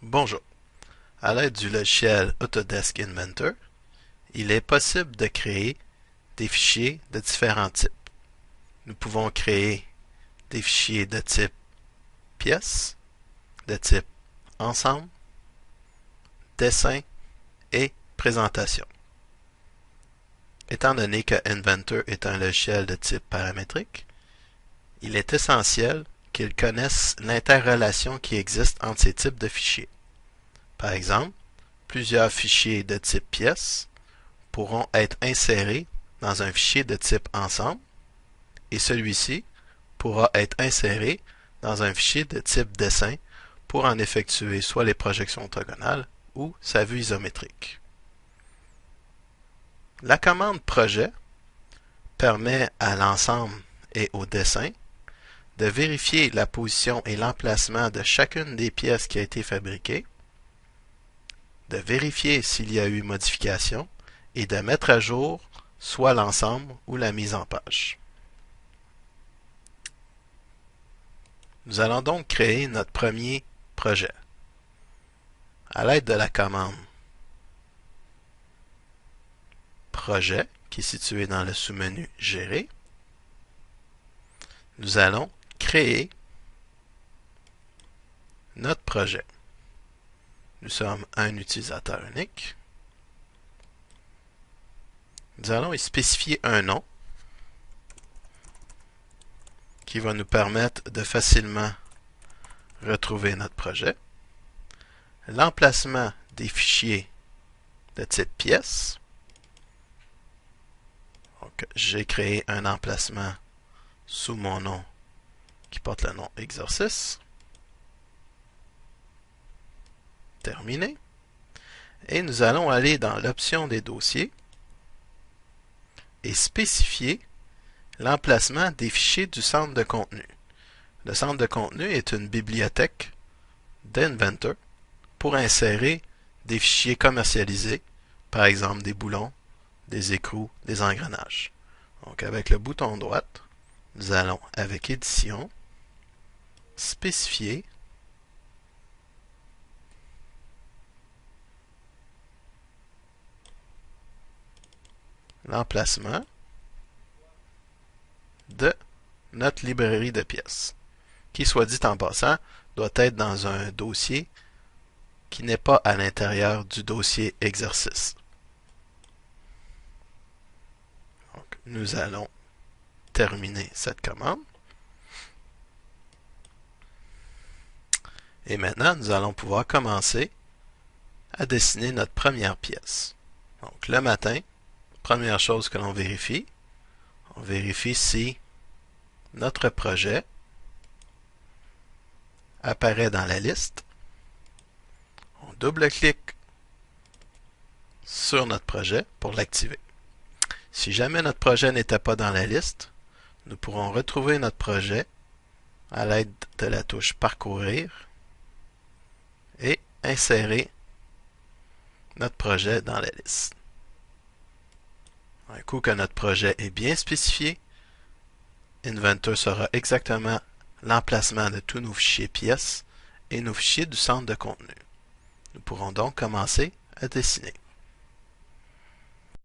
Bonjour. À l'aide du logiciel Autodesk Inventor, il est possible de créer des fichiers de différents types. Nous pouvons créer des fichiers de type pièce, de type ensemble, dessin et présentation. Étant donné que Inventor est un logiciel de type paramétrique, il est essentiel qu'il connaisse l'interrelation qui existe entre ces types de fichiers. Par exemple, plusieurs fichiers de type pièce pourront être insérés dans un fichier de type ensemble et celui-ci pourra être inséré dans un fichier de type dessin pour en effectuer soit les projections orthogonales ou sa vue isométrique. La commande projet permet à l'ensemble et au dessin de vérifier la position et l'emplacement de chacune des pièces qui a été fabriquée, de vérifier s'il y a eu modification et de mettre à jour soit l'ensemble ou la mise en page. Nous allons donc créer notre premier projet. À l'aide de la commande projet, qui est située dans le sous-menu Gérer, nous allons créer notre projet. Nous sommes un utilisateur unique. Nous allons y spécifier un nom qui va nous permettre de facilement retrouver notre projet. L'emplacement des fichiers de type pièce. Donc, j'ai créé un emplacement sous mon nom qui porte le nom exercice. Terminé. Et nous allons aller dans l'option des dossiers et spécifier l'emplacement des fichiers du centre de contenu. Le centre de contenu est une bibliothèque d'Inventor pour insérer des fichiers commercialisés, par exemple des boulons, des écrous, des engrenages. Donc avec le bouton droit, nous allons avec Édition, spécifier l'emplacement de notre librairie de pièces, qui, soit dit en passant, doit être dans un dossier qui n'est pas à l'intérieur du dossier exercice. Donc, nous allons terminer cette commande. Et maintenant, nous allons pouvoir commencer à dessiner notre première pièce. Donc, le matin, première chose que l'on vérifie, on vérifie si notre projet apparaît dans la liste. On double-clique sur notre projet pour l'activer. Si jamais notre projet n'était pas dans la liste, nous pourrons retrouver notre projet à l'aide de la touche Parcourir et insérer notre projet dans la liste. Un coup que notre projet est bien spécifié, Inventor saura exactement l'emplacement de tous nos fichiers pièces et nos fichiers du centre de contenu. Nous pourrons donc commencer à dessiner.